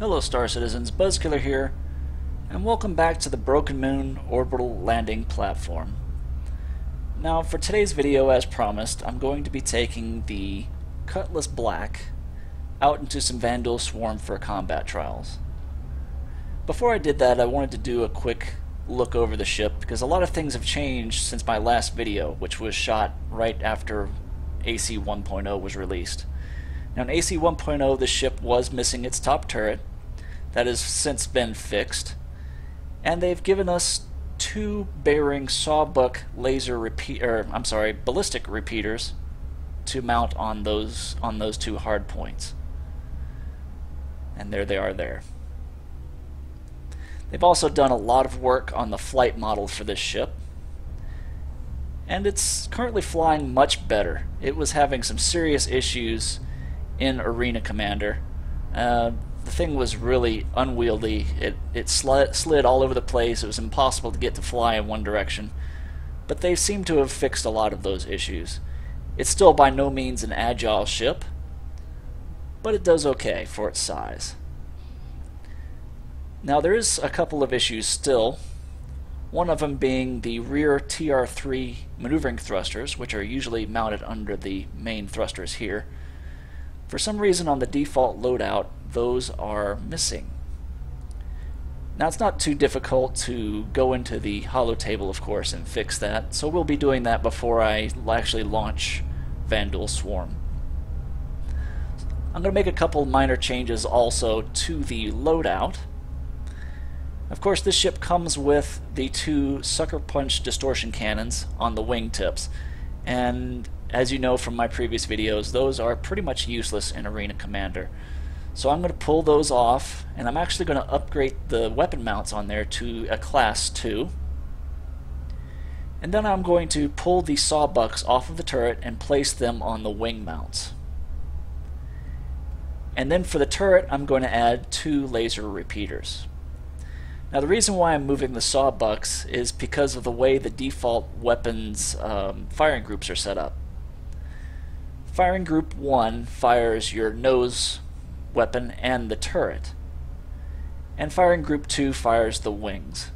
Hello Star Citizens, Buzzkiller here, and welcome back to the Broken Moon Orbital Landing Platform. Now for today's video, as promised, I'm going to be taking the Cutlass Black out into some Vanduul Swarm for combat trials. Before I did that, I wanted to do a quick look over the ship, because a lot of things have changed since my last video, which was shot right after AC 1.0 was released. Now in AC 1.0, the ship was missing its top turret. That has since been fixed, and they've given us two bearing sawbuck ballistic repeaters to mount on those two hard points. And there they are there. They've also done a lot of work on the flight model for this ship, and it's currently flying much better. It was having some serious issues in Arena Commander. The thing was really unwieldy. It slid all over the place. It was impossible to get to fly in one direction. But they seem to have fixed a lot of those issues. It's still by no means an agile ship, but it does okay for its size. Now there is a couple of issues still. One of them being the rear TR3 maneuvering thrusters, which are usually mounted under the main thrusters here. For some reason on the default loadout, those are missing. Now it's not too difficult to go into the holo table, of course, and fix that, so we'll be doing that before I actually launch Vanduul Swarm. I'm going to make a couple minor changes also to the loadout. Of course, this ship comes with the two sucker punch distortion cannons on the wingtips, and as you know from my previous videos, those are pretty much useless in Arena Commander. So I'm going to pull those off, and I'm actually going to upgrade the weapon mounts on there to a Class 2. And then I'm going to pull the sawbucks off of the turret and place them on the wing mounts. And then for the turret, I'm going to add two laser repeaters. Now the reason why I'm moving the sawbucks is because of the way the default weapons firing groups are set up. Firing Group 1 fires your nose weapon and the turret, and Firing Group 2 fires the wings.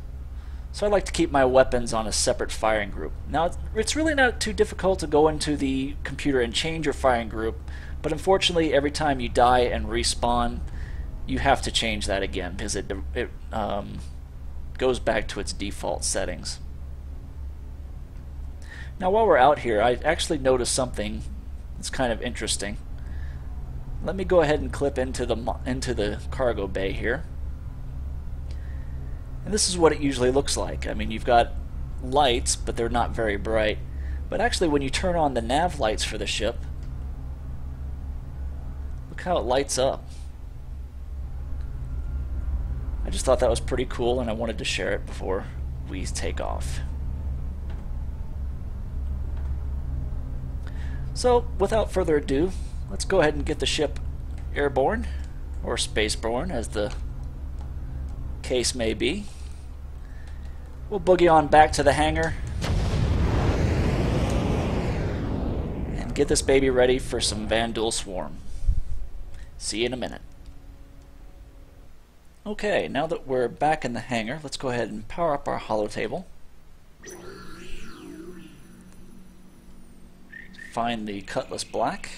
So I like to keep my weapons on a separate firing group. Now it's really not too difficult to go into the computer and change your firing group, but unfortunately every time you die and respawn, you have to change that again because it goes back to its default settings. Now while we're out here, I actually noticed something that's kind of interesting. Let me go ahead and clip into the cargo bay here. And this is what it usually looks like. I mean, you've got lights, but they're not very bright. But actually when you turn on the nav lights for the ship, look how it lights up. I just thought that was pretty cool, and I wanted to share it before we take off. So without further ado, let's go ahead and get the ship airborne, or spaceborne as the case may be. We'll boogie on back to the hangar and get this baby ready for some Vanduul Swarm. See you in a minute. Okay, now that we're back in the hangar, let's go ahead and power up our holo table. Find the Cutlass Black.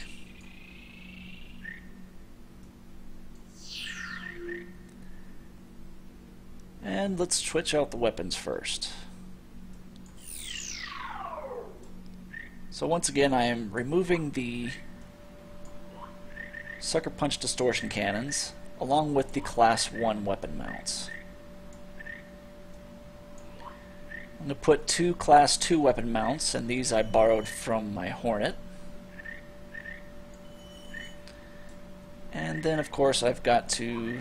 And let's switch out the weapons first. So once again, I am removing the sucker punch distortion cannons along with the Class 1 weapon mounts. I'm going to put two Class 2 weapon mounts, and these I borrowed from my Hornet. And then of course I've got to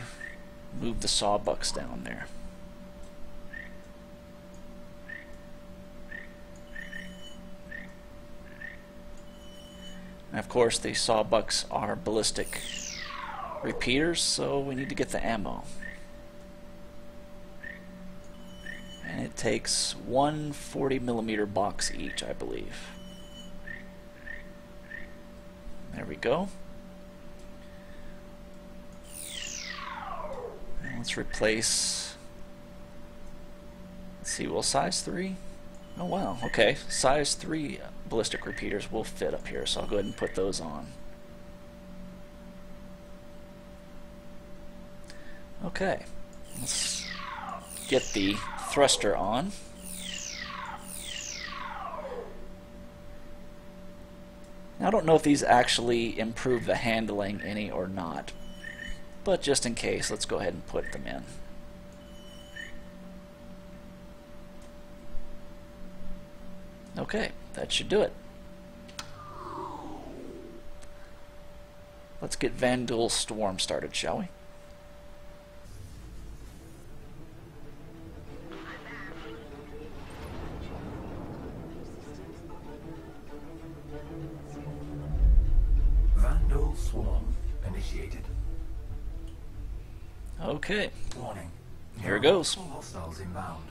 move the sawbucks down there. And of course the sawbucks are ballistic repeaters, so we need to get the ammo. And it takes one 40mm box each, I believe. There we go. Let's replace... Let's see, will size 3? Oh wow, okay. Size 3 ballistic repeaters will fit up here, so I'll go ahead and put those on. Okay, let's get the thruster on. Now I don't know if these actually improve the handling any or not, but just in case, let's go ahead and put them in. Okay, that should do it. Let's get Vanduul Swarm started, shall we? Vanduul Swarm initiated. Okay. Warning. Here it goes. Hostiles inbound.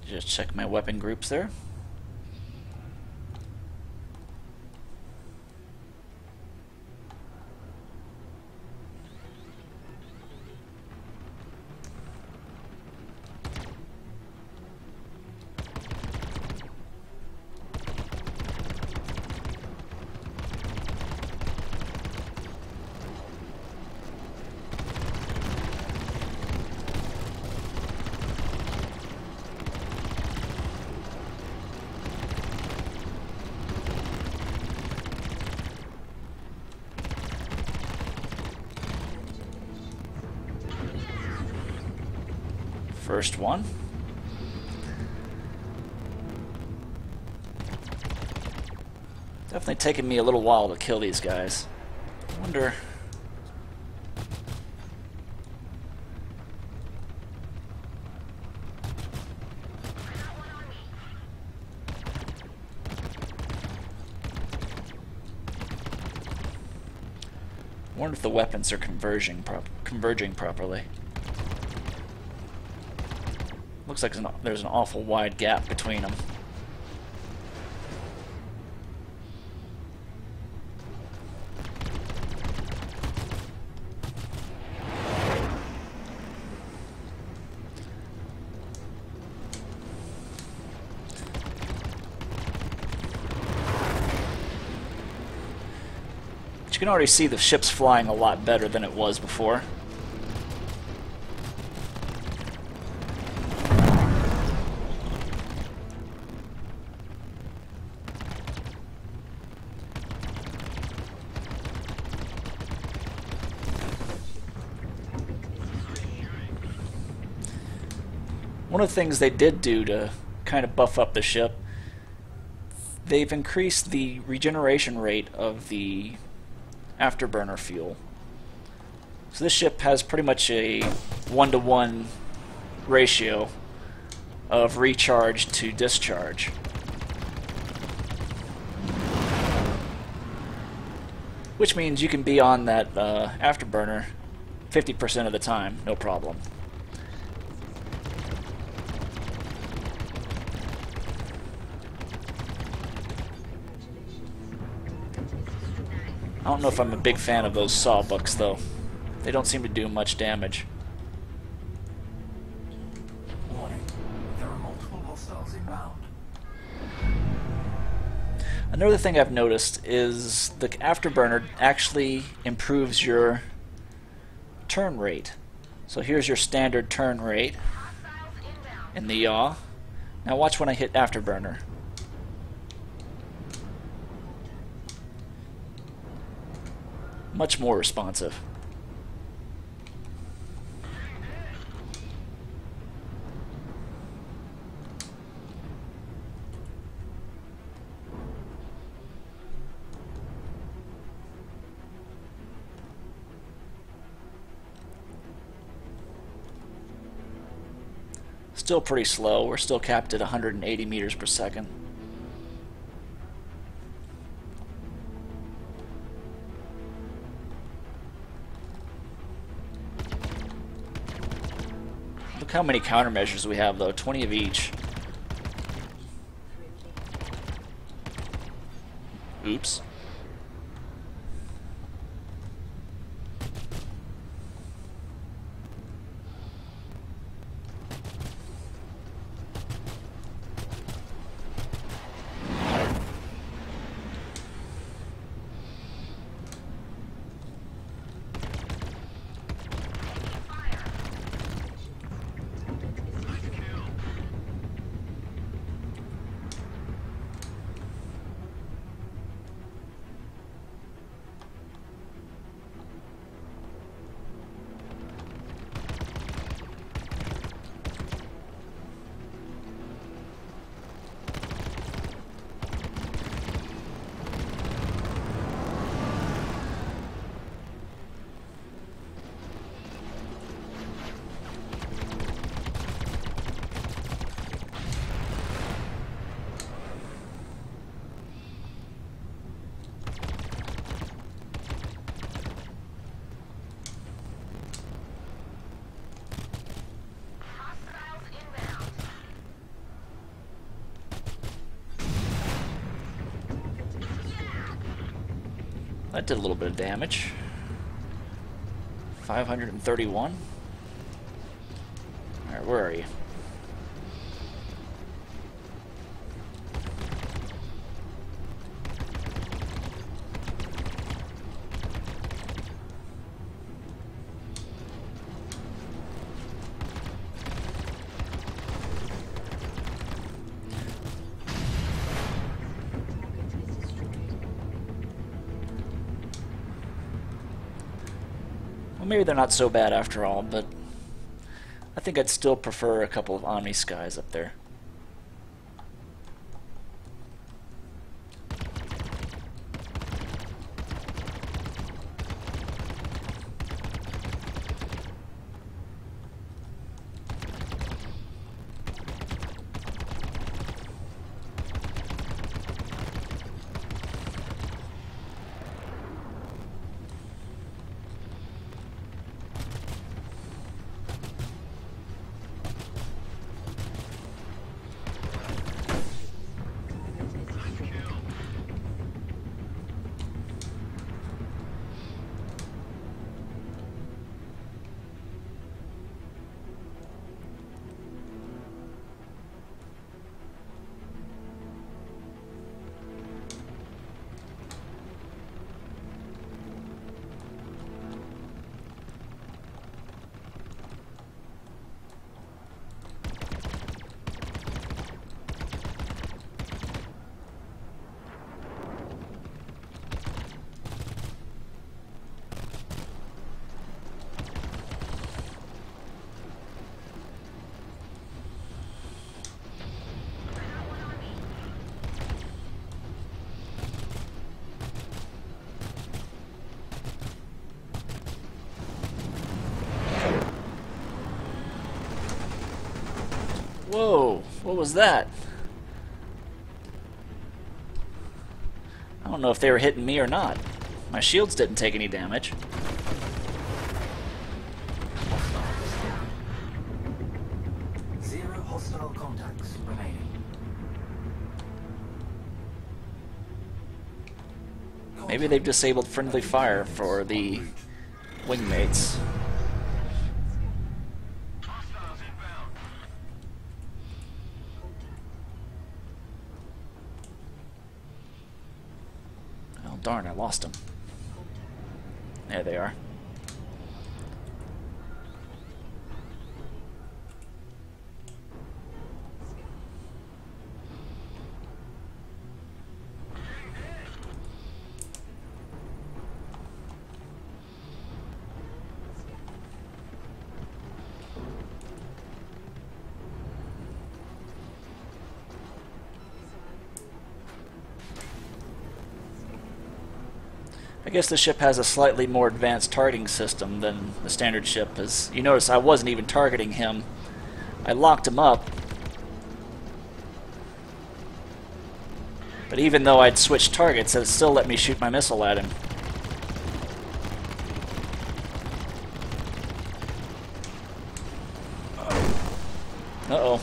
Just check my weapon groups there. First one. Definitely taking me a little while to kill these guys. I wonder... if the weapons are converging properly. Looks like there's an awful wide gap between them. But you can already see the ship's flying a lot better than it was before. One of the things they did do to kind of buff up the ship, they've increased the regeneration rate of the afterburner fuel. So this ship has pretty much a 1-to-1 ratio of recharge to discharge. Which means you can be on that afterburner 50% of the time, no problem. I don't know if I'm a big fan of those sawbucks, though. They don't seem to do much damage. Warning. There are multiple hostiles inbound. Another thing I've noticed is the afterburner actually improves your turn rate. So here's your standard turn rate in the yaw. Now watch when I hit afterburner. Much more responsive. Still pretty slow. We're still capped at 180 meters per second. Look how many countermeasures we have, though. 20 of each. Oops. That did a little bit of damage. 531. Alright, where are you? Well, maybe they're not so bad after all, but I think I'd still prefer a couple of Omni Skies up there. Whoa, what was that? I don't know if they were hitting me or not. My shields didn't take any damage. Zero hostile contacts remaining. Maybe they've disabled friendly fire for the wingmates. Oh darn, I lost them. There they are. I guess the ship has a slightly more advanced targeting system than the standard ship. As you notice, I wasn't even targeting him. I locked him up. But even though I'd switched targets, it still let me shoot my missile at him. Uh-oh.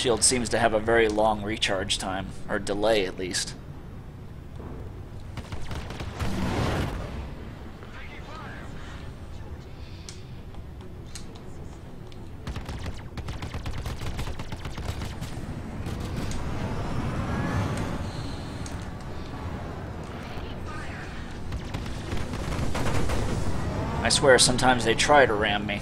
Shield seems to have a very long recharge time, or delay at least. I swear sometimes they try to ram me.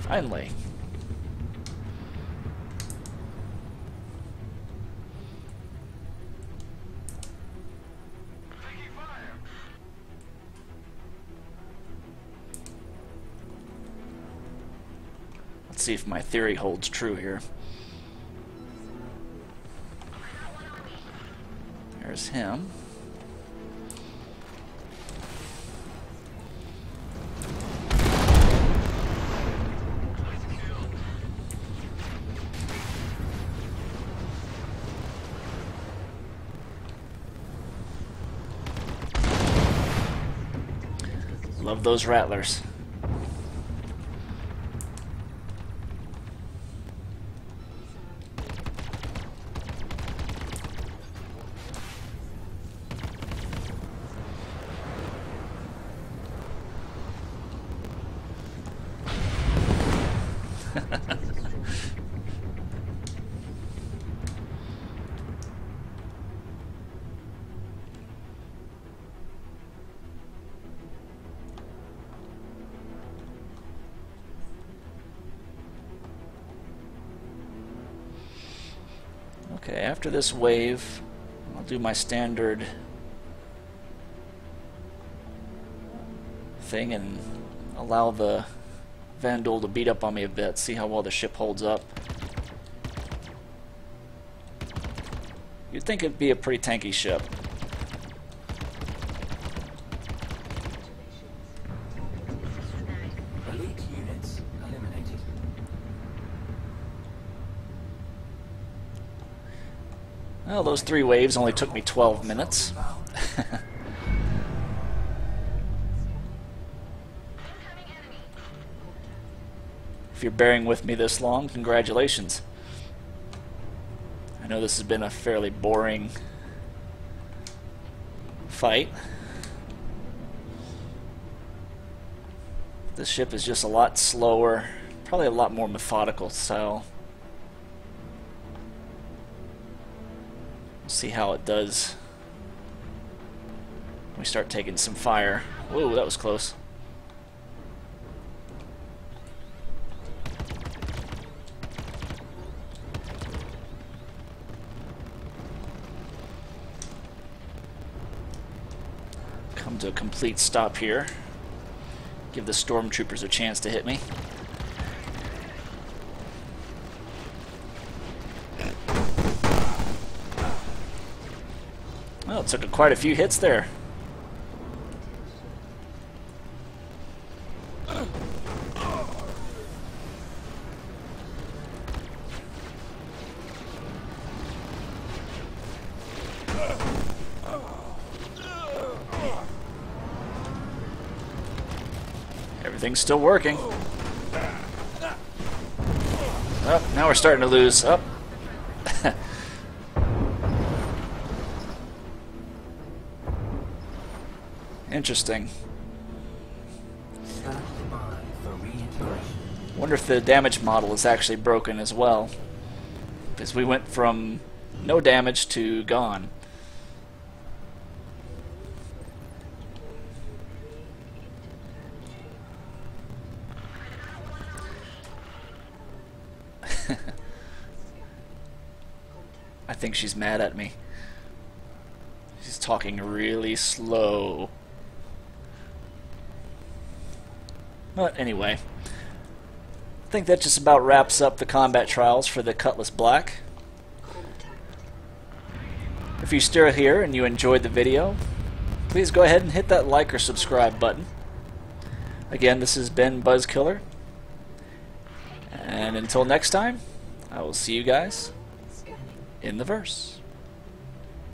Finally. Let's see if my theory holds true here. There's him. Love those rattlers. Okay, after this wave, I'll do my standard thing and allow the Vanduul to beat up on me a bit, see how well the ship holds up. You'd think it'd be a pretty tanky ship. Elite units eliminated. Well, those 3 waves only took me 12 minutes. If you're bearing with me this long, congratulations. I know this has been a fairly boring fight. This ship is just a lot slower, probably a lot more methodical style. We'll see how it does when we start taking some fire. Whoa, that was close. Come to a complete stop here. Give the stormtroopers a chance to hit me. Well, it took quite a few hits there. Everything's still working. Oh, now we're starting to lose. Oh. Interesting. Stand by for reintegration. Wonder if the damage model is actually broken as well. Because we went from no damage to gone. I think she's mad at me. She's talking really slow. But anyway, I think that just about wraps up the combat trials for the Cutlass Black. If you're still here and you enjoyed the video, please go ahead and hit that like or subscribe button. Again, this has been Buzzkiller, and until next time, I will see you guys in the verse.